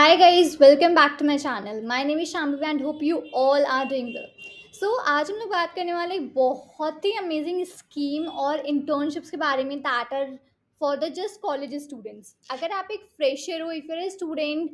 Hi guys, welcome back to my channel. My name is Shambhavi and hope you all are doing well. So आज हम लोग बात करने वाले एक बहुत ही अमेजिंग स्कीम और इंटर्नशिप्स के बारे में that are for the just college students. अगर आप एक फ्रेशर हो, if you are a student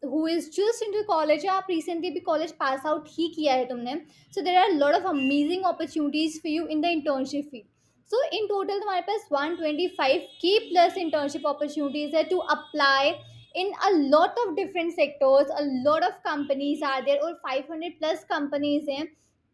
who is just in college या आप रिसेंटली भी कॉलेज पास आउट ही किया है तुमने, so there are lot of amazing opportunities for you in the internship field. So in total तुम्हारे पास 125 plus internship opportunities है to apply in a lot of different sectors. A lot of companies are there और 500 plus companies हैं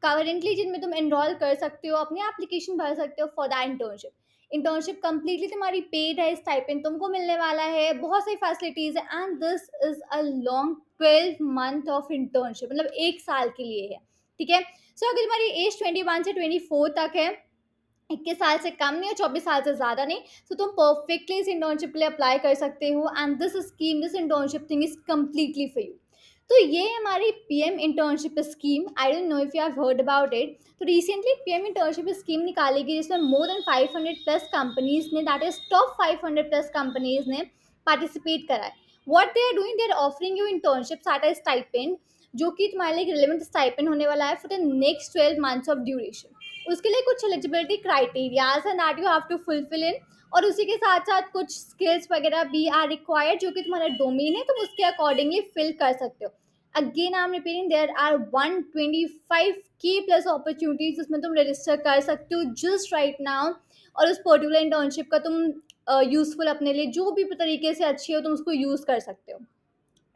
currently जिनमें तुम enroll कर सकते हो, अपनी application भर सकते हो for that internship. Internship completely तुम्हारी पेड है, स्टाइपेंड तुमको मिलने वाला है, बहुत सारी फैसिलिटीज है and this is a long 12 month of internship, मतलब 1 साल के लिए है. ठीक है. सो अगर तुम्हारी एज 21 से 24 तक है, 21 साल से कम नहीं और 24 साल से ज़्यादा नहीं, तो तुम परफेक्टली इस इंटर्नशिप के लिए अप्लाई कर सकते हो and this scheme, this internship thing is completely for you. तो ये हमारी PM internship scheme. I don't know if you have heard about it. तो रिसेंटली पीएम इंटर्नशिप स्कीम निकाली गई जिसमें मोर देन 500 प्लस कंपनीज ने, that is top 500 plus companies ने participate करा है. What they are doing, they are offering you internship at a stipend, जो कि तुम्हारे लिए रिलेवेंट स्टाइपेंड होने वाला है for the next 12 months of duration. उसके लिए कुछ eligibility criterias and that you have to fulfil in, और उसी के साथ साथ कुछ स्किल्स वगैरह भी आर रिक्वायर्ड जो कि तुम्हारा डोमेन है, तुम उसके अकॉर्डिंगली फिल कर सकते हो. Again I am repeating, there are 125 plus opportunities जिसमें तुम रजिस्टर कर सकते हो जस्ट राइट नाउ, और उस पर्टिकुलर इंटर्नशिप का तुम यूजफुल अपने लिए जो भी तरीके से अच्छी हो तुम उसको यूज कर सकते हो.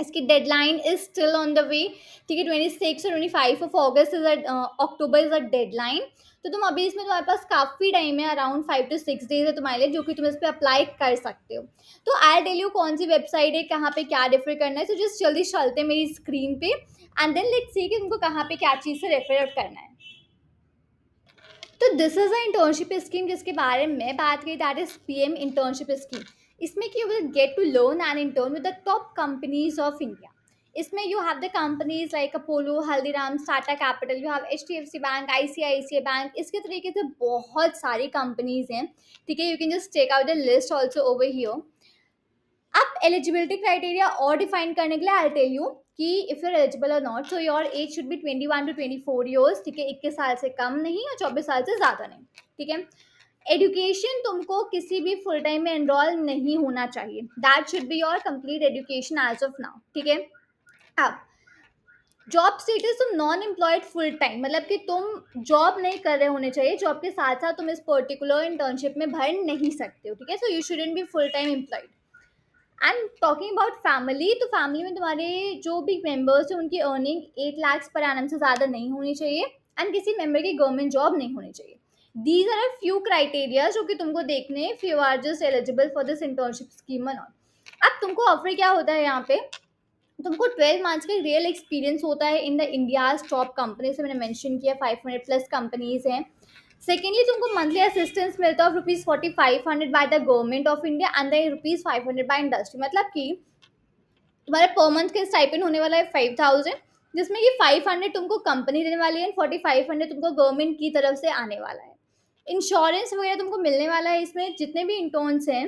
इसकी deadline is still on the way. ठीक है. 26 और 25 of August is October is a deadline. तो तुम अभी इसमें, तुम्हारे पास काफ़ी टाइम है, अराउंड 5 to 6 डेज है तुम्हारे लिए, जो कि तुम इस पर अप्लाई कर सकते हो. तो आई टेल यू कौन सी वेबसाइट है, कहाँ पे क्या रेफर करना है. तो जस्ट जल्दी चलते हैं मेरी स्क्रीन पे एंड देन लेट्स सी कि तुमको कहाँ पे क्या चीज़ से रेफर करना है. तो this is a internship scheme जिसके बारे में मैं बात करी, that is PM internship scheme. इसमें कि you will get to learn and intern with the top companies of India. इसमें you have the companies like Apollo, Haldiram, Tata capital, you have HDFC bank, ICICI bank. इसके तरीके से बहुत सारी companies हैं. ठीक है. You can just take out the list also over here. अब एलिजिबिलिटी क्राइटेरिया और डिफाइन करने के लिए आई टेल यू कि इफ यू आर एलिजिबल और not, so your age should be 21 to 24 years. ठीक है. 21 साल से कम नहीं और 24 साल से ज़्यादा नहीं. ठीक है. एजुकेशन, तुमको किसी भी फुल टाइम में एनरोल नहीं होना चाहिए. That should be your complete education as of now. ठीक है. अब जॉब स्टेटस, तुम नॉन एम्प्लॉयड फुल टाइम, मतलब कि तुम जॉब नहीं कर रहे होने चाहिए, जॉब के साथ साथ तुम इस पर्टिकुलर इंटर्नशिप में भर नहीं सकते हो. ठीक है. So you shouldn't be full time employed. And talking about family, तो फैमिली में तुम्हारे जो भी मेंबर्स हैं उनकी अर्निंग 8 लाख पर एनम से ज़्यादा नहीं होनी चाहिए एंड किसी मेंबर की गवर्नमेंट जॉब नहीं होनी चाहिए. दीज आर फ्यू क्राइटेरिया जो कि तुमको देखने if you are just eligible for this internship scheme और नॉट. अब तुमको ऑफर क्या होता है यहाँ पे, तुमको 12 मंथ्स का रियल एक्सपीरियंस होता है in the India's top company से. मैंने मेंशन किया 500 प्लस कंपनीज हैं. सेकेंडली, तुमको मंथली असिस्टेंस मिलता है ₹4500 by the government of India and the ₹500 by industry. मतलब कि तुम्हारा पर मंथ का स्टाइपेंड होने वाला है 5000, जिसमें कि 500 तुमको कंपनी देने वाली है, 4500 तुमको गवर्नमेंट की तरफ से आने वाला है. इंश्योरेंस वगैरह तुमको मिलने वाला है. इसमें जितने भी इंटर्न्स हैं,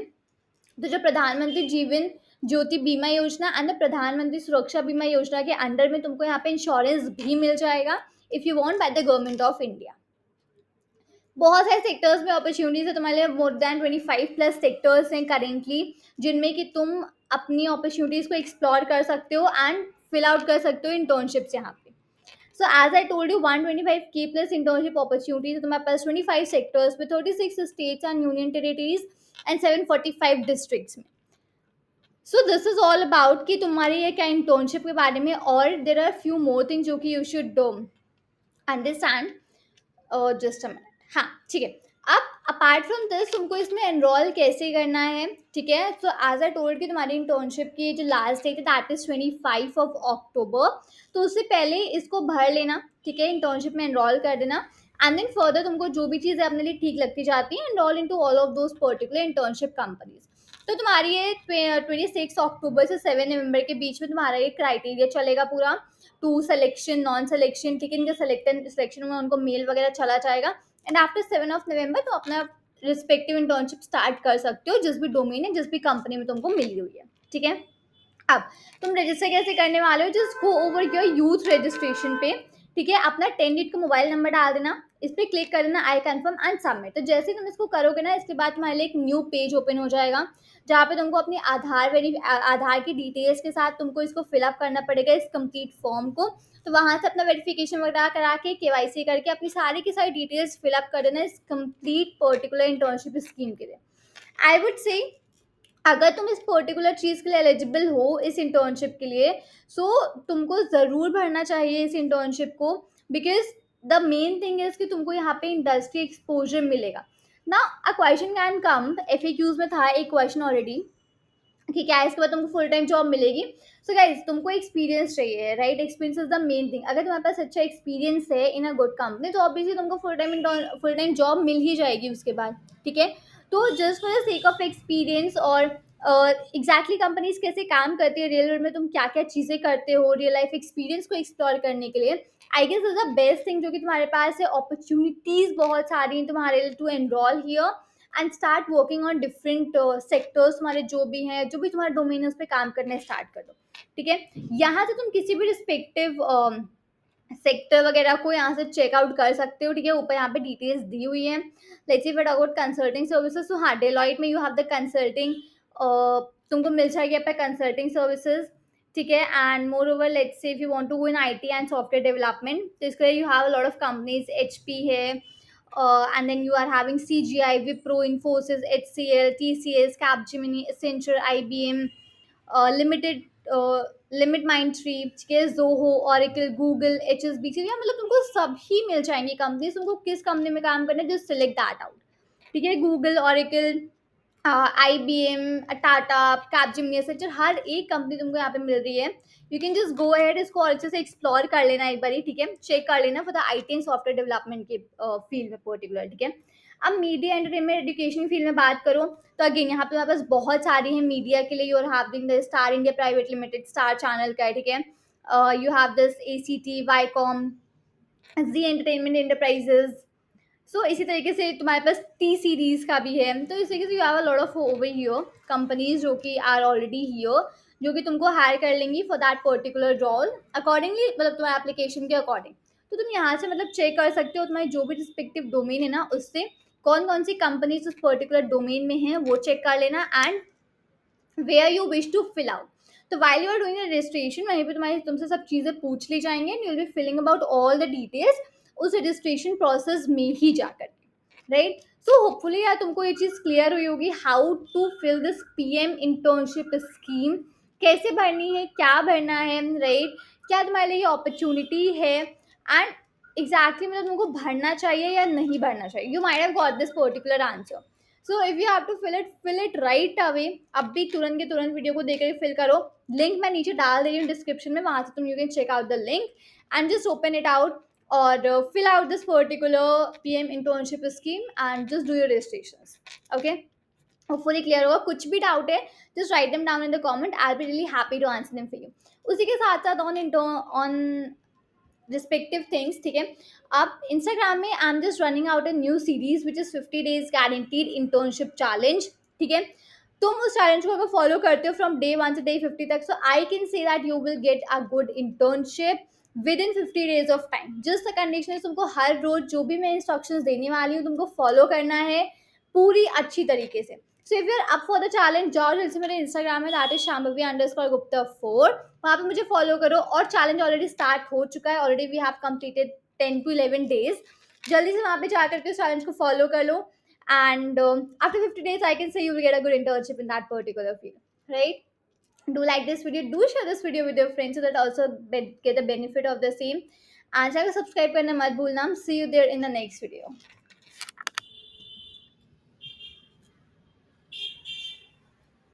तो जो प्रधानमंत्री जीवन ज्योति बीमा योजना एंड द प्रधानमंत्री सुरक्षा बीमा योजना के अंडर में तुमको यहाँ पे इंश्योरेंस भी मिल जाएगा if you want by the government of India. बहुत सारे सेक्टर्स में अपॉर्चुनिटीज है तुम्हारे लिए. मोर देन 25 प्लस सेक्टर्स हैं करेंटली, जिनमें कि तुम अपनी अपॉर्चुनिटीज़ को एक्सप्लोर कर सकते हो एंड फिल आउट कर सकते हो इंटर्नशिप्स यहाँ पे. So as I told you, 125 plus internship opportunities है तुम्हारे पास 25 सेक्टर्स में, 36 states and union territories and 745 districts में. So this is all about कि तुम्हारी ये क्या इंटर्नशिप के बारे में. और there are few more thing जो कि you should understand. Just a minute. हाँ. ठीक है. अब अपार्ट फ्रॉम दिस तुमको इसमें एनरोल कैसे करना है. ठीक है. सो एज आई टोल्ड कि तुम्हारी इंटर्नशिप की जो लास्ट डेट है दैट इज 25 ऑफ अक्टूबर. तो उससे पहले इसको भर लेना. ठीक है. इंटर्नशिप में एनरोल कर देना एंड देन फर्दर तुमको जो भी चीज़ें अपने लिए ठीक लगती जाती हैं, enrol in to all of those particular internship companies. तो तुम्हारी ये 26 अक्टूबर से 7 नवंबर के बीच में तुम्हारा ये क्राइटेरिया चलेगा पूरा, टू सिलेक्शन, नॉन सिलेक्शन. ठीक है. इनके सिलेक्शन में उनको मेल वगैरह चला जाएगा एंड आफ्टर 7 नवंबर तो अपना रिस्पेक्टिव इंटर्नशिप स्टार्ट कर सकते हो जिस भी डोमेन है, जिस भी कंपनी में तुमको मिली हुई है. ठीक है. अब तुम रजिस्टर कैसे करने वाले हो, just go over your youth registration पे, ठीक है, अपना 10 डिजिट का मोबाइल नंबर डाल देना, इस पर क्लिक कर देना आई कन्फर्म एंड सबमिट। तो जैसे ही तुम इसको करोगे ना, इसके बाद तुम्हारे लिए एक न्यू पेज ओपन हो जाएगा, जहाँ पे तुमको अपनी आधार की डिटेल्स के साथ तुमको इसको फिलअप करना पड़ेगा, इस कंप्लीट फॉर्म को। तो वहां से अपना वेरिफिकेशन वगैरह करा के केवाईसी करके अपनी सारी की सारी डिटेल्स फिलअप कर देना इस कंप्लीट पर्टिकुलर इंटर्नशिप स्कीम के लिए। आई वुड से अगर तुम इस पर्टिकुलर चीज़ के लिए एलिजिबल हो इस इंटर्नशिप के लिए, सो तुमको ज़रूर भरना चाहिए इस इंटर्नशिप को, because the main thing is कि तुमको यहाँ पे इंडस्ट्री एक्सपोजर मिलेगा ना। A question can come, FAQs में था एक क्वेश्चन ऑलरेडी कि क्या इसके बाद तुमको फुल टाइम जॉब मिलेगी। सो गाइज तुमको एक्सपीरियंस चाहिए, right? Experience is the main thing. अगर तुम्हारे पास अच्छा एक्सपीरियंस है इन अ गुड कंपनी, तो ऑब्वियसली तुमको फुल टाइम जॉब मिल ही जाएगी उसके बाद, ठीक है। तो just for the sake of experience और एग्जैक्टली कंपनीज कैसे काम करती है रियल वर्ल्ड में, तुम क्या क्या चीज़ें करते हो, रियल लाइफ एक्सपीरियंस को एक्सप्लोर करने के लिए, I guess is the best thing जो कि तुम्हारे पास है। अपॉर्चुनिटीज बहुत सारी हैं तुम्हारे लिए to enrol here and start working on different sectors, तुम्हारे जो भी हैं, जो भी तुम्हारा डोमेन है उस पर काम करना स्टार्ट कर दो, ठीक है। यहाँ से तुम किसी भी रिस्पेक्टिव सेक्टर वगैरह को यहाँ से चेकआउट कर सकते हो, ठीक है। ऊपर यहाँ पे डिटेल्स दी हुई है। Let's see what about consulting services. तो हाँ, डेलॉइट में यू हैव द कंसल्टिंग, तुमको मिल जाएगी आपका कंसल्टिंग सर्विसेज, ठीक है। And moreover let's say if you want to go in IT and software development, तो इसके लिए you have a lot of companies, HP है, and then you are having CGI, Wipro, Infosys, HCL, TCS, Capgemini, Accenture, IBM, limited limit mind tree, ठीक है, Zoho, auricle, Google, HSBC, या मतलब तुमको सभी मिल जाएंगी कंपनी। तुमको किस कंपनी में काम करना है, जस्ट सिलेक्ट दैट आउट, ठीक है। Google, Oracle, IBM, Tata, Capgemini, Accenture, हर एक कंपनी तुमको यहाँ पे मिल रही है। You can just go ahead, इसको अच्छे से एक्सप्लोर कर लेना एक बार, ठीक है, चेक कर लेना for the IT and software development के फील्ड में पर्टिकुलर, ठीक है। अब मीडिया एंटरटेनमेंट एजुकेशन फील्ड में बात करो, तो अगेन यहाँ पे हमारे पास बहुत सारी हैं मीडिया के लिए। You are having the star India private limited, star channel का है, ठीक है। You have this ACT, Viacom, Zee entertainment enterprises. So इसी तरीके से तुम्हारे पास T सीरीज का भी है। तो इस तरीके से you have a lot of over here companies जो कि आर ऑलरेडी हियर, जो कि तुमको हायर कर लेंगी for that particular role accordingly, मतलब तुम्हारे एप्लीकेशन के अकॉर्डिंग। तो तुम यहाँ से मतलब चेक कर सकते हो तुम्हारी जो भी रिस्पेक्टिव डोमेन है ना, उससे कौन कौन सी कंपनीज उस पर्टिकुलर डोमेन में है वो चेक कर लेना, and where you wish to fill out. तो while you are doing registration, वहीं पे तुम्हारी तुमसे सब चीज़ें पूछ ली जाएंगे, and you will be filling about all the details उस रजिस्ट्रेशन प्रोसेस में ही जाकर, राइट। सो होपफुली यार तुमको ये चीज़ क्लियर हुई होगी, how to fill this PM internship scheme, कैसे भरनी है, क्या भरना है, राइट, क्या तुम्हारे लिए ये अपॉर्चुनिटी है, एंड एग्जैक्टली मतलब तुमको भरना चाहिए या नहीं भरना चाहिए। You might have got this particular answer. So if you have to fill it right away. अब भी तुरंत के तुरंत वीडियो को देकर फिल करो। लिंक मैं नीचे डाल दे रही हूँ डिस्क्रिप्शन में, वहां से तुम you can check out the link and just open it out और fill out this particular PM internship scheme and just do your registrations, okay। hopefully clear होगा। कुछ भी डाउट है just write them down in the comment, I'll be really happy to answer them for you। उसी के साथ साथ on respective things, ठीक है। अब इंस्टाग्राम में I am just running out a new series which is 50 days guaranteed internship challenge, ठीक है। तुम उस चैलेंज को अगर फॉलो करते हो फ्रॉम day 1 से day 50 तक, so I can say that you will get a good internship within 50 days of time. Just the condition है तुमको हर रोज जो भी मैं इंस्ट्रक्शंस देने वाली हूँ तुमको फॉलो करना है पूरी अच्छी तरीके से। So if you are up for the challenge, जाओ जल्दी से मेरे इंस्टाग्राम है, दैट इज shambhavi_gupta4, वहाँ पे मुझे फॉलो करो। और चैलेंज ऑलरेडी स्टार्ट हो चुका है, already we have completed 10 to 11 days। जल्दी से वहाँ पे जा करके उस चैलेंज को फॉलो कर लो, and after 50 days I can say you will get a good internship in that particular field, right. Do like this video, do share this video with your friends so that also get the benefit of the same, and channel subscribe करना मत भूलना। See you there in the next video।